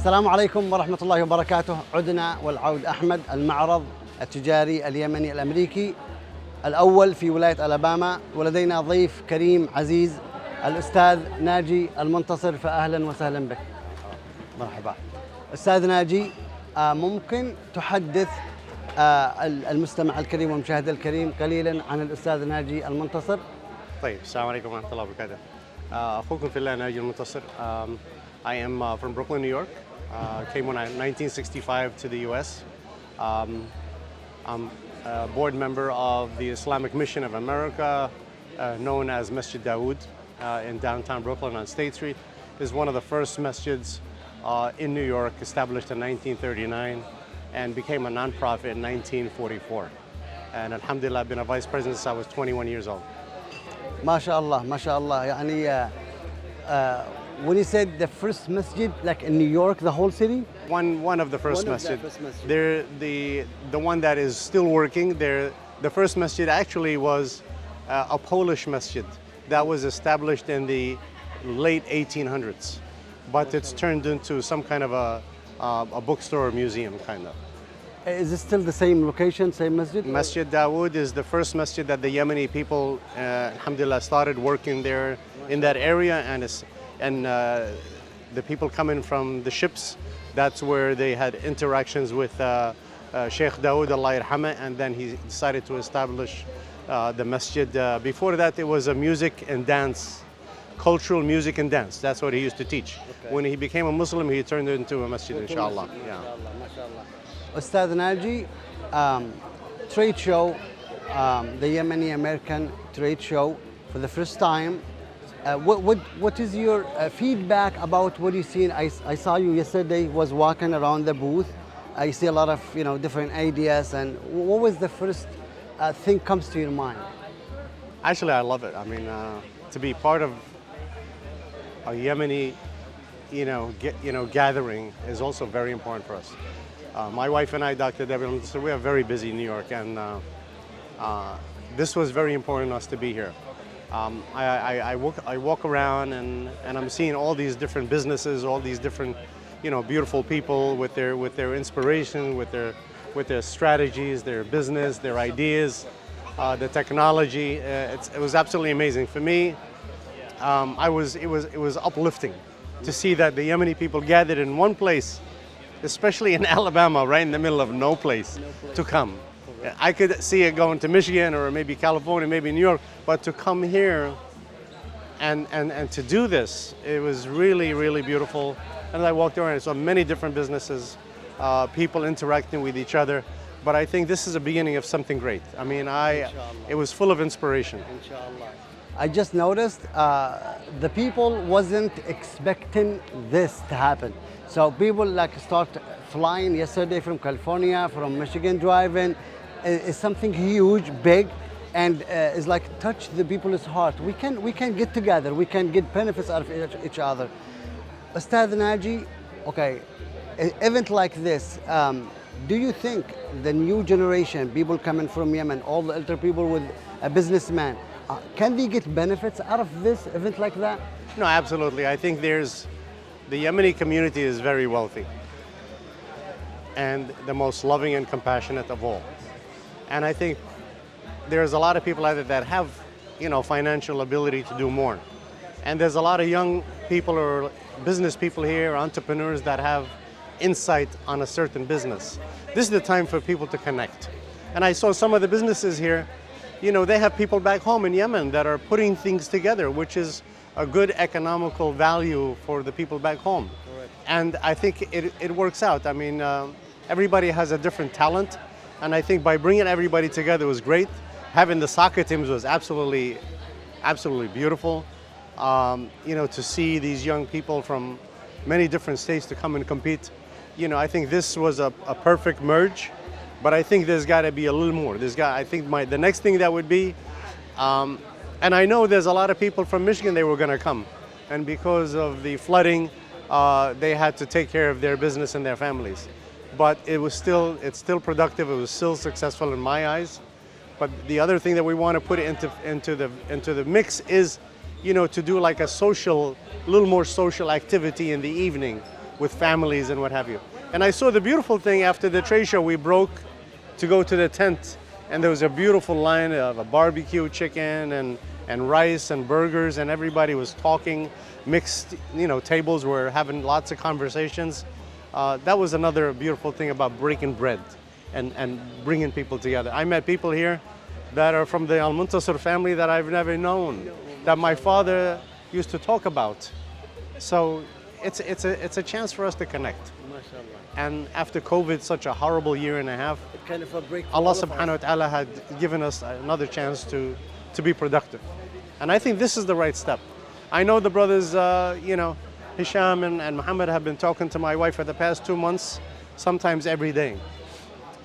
السلام عليكم ورحمة الله وبركاته. عدنا والعود أحمد، المعرض التجاري اليمني الامريكي الأول في ولاية آلاباما، ولدينا ضيف كريم عزيز الأستاذ ناجي المنتصر، فأهلا وسهلا بك. مرحبا أستاذ ناجي، ممكن تحدث المستمع الكريم والمشاهد الكريم قليلا عن الأستاذ ناجي المنتصر؟ طيب، السلام عليكم ورحمة الله وبركاته. أخوكم في الله ناجي المنتصر. I am from Brooklyn, New York. Came when I 1965 to the U.S. I'm a board member of the Islamic Mission of America, known as Masjid Dawood, in downtown Brooklyn on State Street. It is one of the first masjids in New York, established in 1939, and became a nonprofit in 1944. And alhamdulillah, I've been a vice president since I was 21 years old. ما شاء الله ما شاء الله. يعني when you said the first masjid, like in New York, the whole city? One of the first masjid. They're the one that is still working. The first masjid actually was a Polish masjid that was established in the late 1800s, but it's turned into some kind of a bookstore or museum kind of. Is it still the same location, same masjid? Masjid Dawood is the first masjid that the Yemeni people, alhamdulillah, started working there in that area, and the people coming from the ships, that's where they had interactions with Sheikh Dawood, Allah yarhamah, and then he decided to establish the masjid. Before that, it was a music and dance, cultural music and dance. That's what he used to teach. Okay. When he became a Muslim, he turned it into a masjid, inshallah. Yeah. Ustad Naji, trade show, the Yemeni American trade show for the first time. What is your feedback about what you've seen? I saw you yesterday was walking around the booth. I see a lot of different ideas. And what was the first thing comes to your mind? Actually, I love it. I mean, to be part of a Yemeni, gathering is also very important for us. My wife and I, Dr. Deborah, we are very busy in New York, and this was very important to us to be here. I walk around and I'm seeing all these different businesses, all these different, beautiful people with their inspiration, with their strategies, their business, their ideas, the technology. It was absolutely amazing for me. It was uplifting to see that the Yemeni people gathered in one place, especially in Alabama, right in the middle of no place to come. I could see it going to Michigan or maybe California, maybe New York, but to come here and to do this, it was really, really beautiful. And I walked around, I saw many different businesses, people interacting with each other. But I think this is the beginning of something great. I mean, it was full of inspiration. Inshallah. I just noticed the people wasn't expecting this to happen. So people start flying yesterday from California, from Michigan, driving. It's something huge, big, and it's like touch the people's heart. We can get together. We can get benefits out of each other. Ustad Naji, okay, an event like this, do you think the new generation, people coming from Yemen, all the elder people with a businessman, can they get benefits out of this event like that? No, absolutely. I think the Yemeni community is very wealthy and the most loving and compassionate of all. And I think there's a lot of people out there that have, financial ability to do more. And there's a lot of young people or business people here, entrepreneurs that have insight on a certain business. This is the time for people to connect. And I saw some of the businesses here, they have people back home in Yemen that are putting things together, which is a good economical value for the people back home. Correct. And I think it works out. I mean, everybody has a different talent. And I think by bringing everybody together was great. Having the soccer teams was absolutely beautiful. To see these young people from many different states to come and compete. I think this was a perfect merge. But I think there's got to be a little more. The next thing that would be, and I know there's a lot of people from Michigan, they were going to come. And because of the flooding, they had to take care of their business and their families. But it's still productive. It was still successful in my eyes. But the other thing that we want to put into the mix is, to do like a little more social activity in the evening with families and what have you. And I saw the beautiful thing after the trade show, we broke to go to the tent, and there was a beautiful line of a barbecue chicken and rice and burgers, and everybody was talking, mixed, tables were having lots of conversations. That was another beautiful thing about breaking bread and bringing people together. I met people here that are from the Al-Muntasir family that I've never known, that my father used to talk about. So it's a chance for us to connect. And after COVID, such a horrible year and a half, Kind of a break. Allah subhanahu wa ta'ala had given us another chance to be productive. And I think this is the right step. I know the brothers, Hisham and Muhammad have been talking to my wife for the past 2 months, sometimes every day.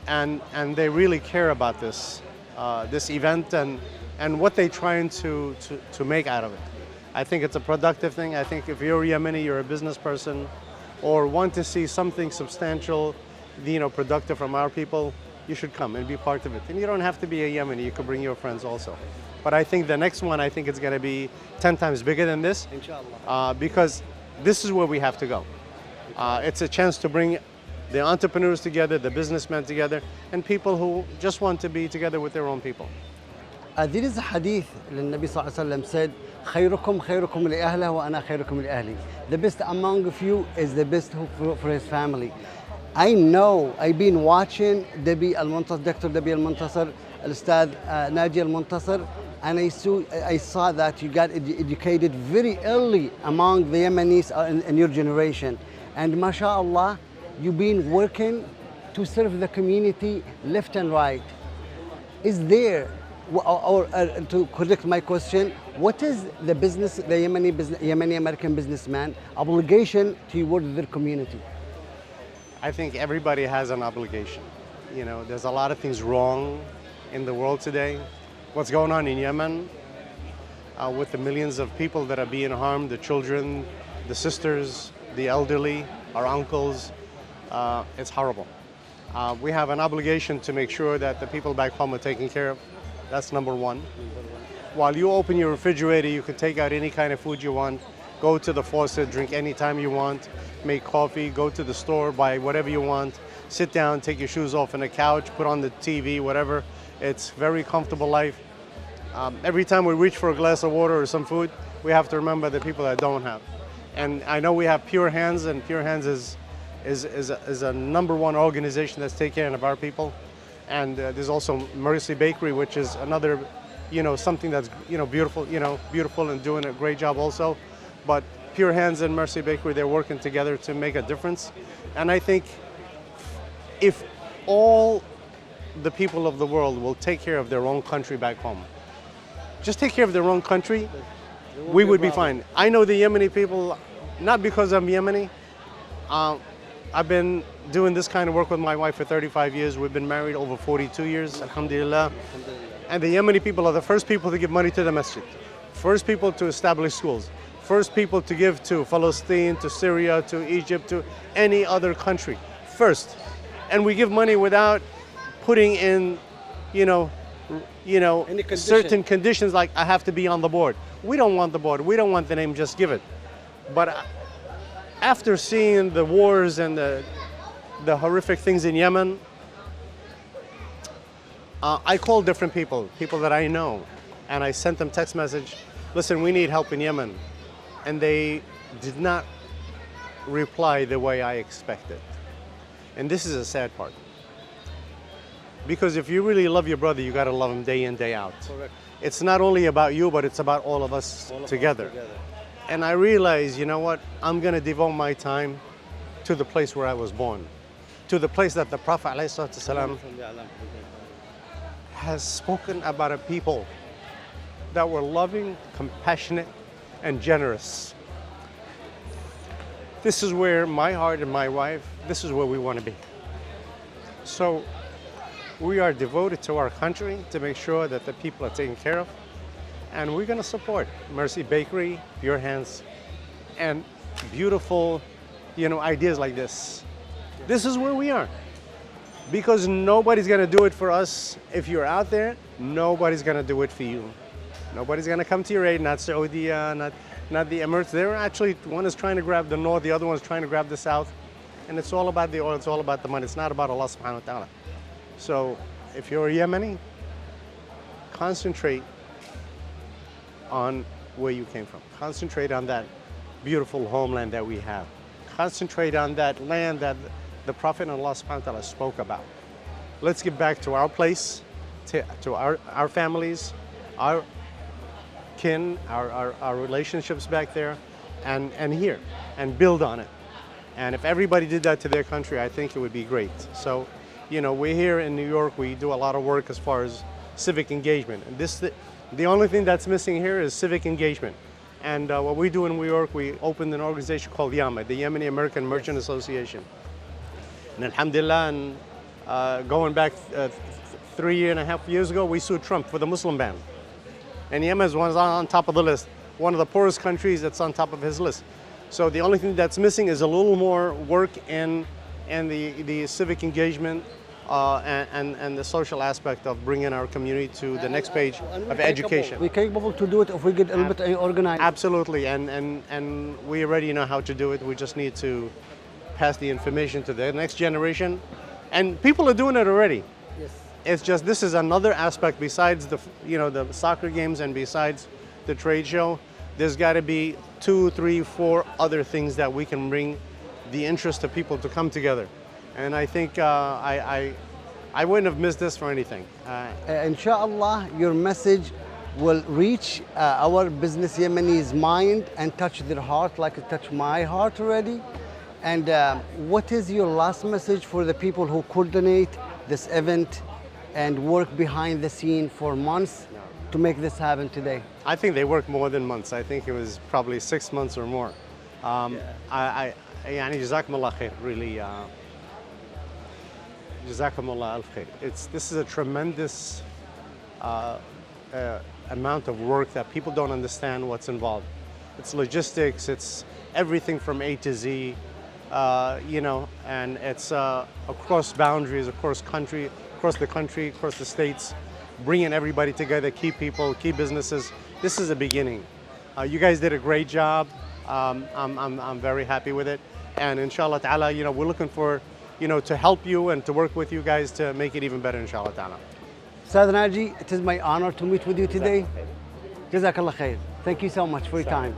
And they really care about this event and what they're trying to make out of it. I think it's a productive thing. I think if you're Yemeni, you're a business person, or want to see something substantial, productive from our people, you should come and be part of it. And you don't have to be a Yemeni, you could bring your friends also. But I think the next one, I think it's going to be 10 times bigger than this. Inshallah. Because this is where we have to go. It's a chance to bring the entrepreneurs together, the businessmen together, and people who just want to be together with their own people. There is a hadith that Nabi Sallallahu Alaihi Wasallam said, خيركم خيركم لأهله وأنا خيركم لأهلي. The best among of you is the best for his family. I know, I've been watching Dr. Al-Muntasir, Al-Ustad Naaji Al-Muntasir, and I saw that you got educated very early among the Yemenis in your generation. And mashallah, you've been working to serve the community left and right. Is there, or to correct my question, what is the Yemeni American businessman obligation toward their community? I think everybody has an obligation. There's a lot of things wrong in the world today. What's going on in Yemen with the millions of people that are being harmed, the children, the sisters, the elderly, our uncles, it's horrible. We have an obligation to make sure that the people back home are taken care of. That's number one. While you open your refrigerator, you can take out any kind of food you want, go to the faucet, drink anytime you want, make coffee, go to the store, buy whatever you want, sit down, take your shoes off on the couch, put on the TV, whatever. It's very comfortable life. Every time we reach for a glass of water or some food, we have to remember the people that don't have. And I know we have Pure Hands, and Pure Hands is a #1 organization that's taking care of our people. And there's also Mercy Bakery, which is another, something that's, beautiful and doing a great job also. But Pure Hands and Mercy Bakery, they're working together to make a difference. And I think if all the people of the world will take care of their own country back home, just take care of their own country, we would be fine. I know the Yemeni people, not because I'm Yemeni. I've been doing this kind of work with my wife for 35 years. We've been married over 42 years, alhamdulillah. And the Yemeni people are the first people to give money to the masjid, first people to establish schools, first people to give to Palestine, to Syria, to Egypt, to any other country, first. And we give money without putting in, certain conditions like I have to be on the board. We don't want the board. We don't want the name, just give it. But after seeing the wars and the horrific things in Yemen, I called different people that I know, and I sent them text message, listen, we need help in Yemen. And they did not reply the way I expected. And this is a sad part. Because if you really love your brother, you gotta love him day in, day out. Correct. It's not only about you, but it's about all of us together. And I realized, you know what, I'm gonna devote my time to the place where I was born, to the place that the Prophet ﷺ has spoken about a people that were loving, compassionate, and generous. This is where my heart and my wife, this is where we want to be. So we are devoted to our country to make sure that the people are taken care of. And we're going to support Mercy Bakery, Pure Hands, and beautiful, ideas like this. This is where we are. Because nobody's going to do it for us. If you're out there, nobody's going to do it for you. Nobody's going to come to your aid, not Saudi, not the Emirates. They're actually, one is trying to grab the north, the other one's trying to grab the south. And it's all about the oil, it's all about the money. It's not about Allah subhanahu wa ta'ala. So if you're a Yemeni, concentrate on where you came from. Concentrate on that beautiful homeland that we have. Concentrate on that land that the Prophet and Allah subhanahu wa ta'ala spoke about. Let's get back to our place, to our families, our kin, our relationships back there, and here, and build on it. And if everybody did that to their country, I think it would be great. So, you know, we're here in New York, we do a lot of work as far as civic engagement. And the only thing that's missing here is civic engagement. And what we do in New York, we opened an organization called YAMA, the Yemeni American Merchant Association. And alhamdulillah, and going back 3.5 years ago, we sued Trump for the Muslim ban. And Yemen is on top of the list, one of the poorest countries that's on top of his list. So the only thing that's missing is a little more work in the civic engagement and the social aspect of bringing our community to the next page of education. We're capable to do it if we get a little bit organized. Absolutely, and we already know how to do it. We just need to pass the information to the next generation. And people are doing it already. Yes. It's just, this is another aspect besides the soccer games and besides the trade show. There's got to be 2, 3, 4 other things that we can bring the interest of people to come together. And I think I wouldn't have missed this for anything. Inshallah, your message will reach our business Yemenis' mind and touch their heart like it touched my heart already. And what is your last message for the people who coordinate this event and work behind the scene for months to make this happen today? I think they worked more than months. I think it was probably 6 months or more. يعني جزاكم الله خير, really. جزاكم الله ألف خير. This is a tremendous amount of work that people don't understand what's involved. It's logistics, it's everything from A to Z, you know, and it's across boundaries, across the country, across the states, bringing everybody together, key people, key businesses. This is a beginning. You guys did a great job. I'm very happy with it. And inshallah ta'ala, you know, we're looking for, you know, to help you and to work with you guys to make it even better, inshallah ta'ala. Ustad Naji, it is my honor to meet with you today. Jazakallah khair. Thank you so much for your time.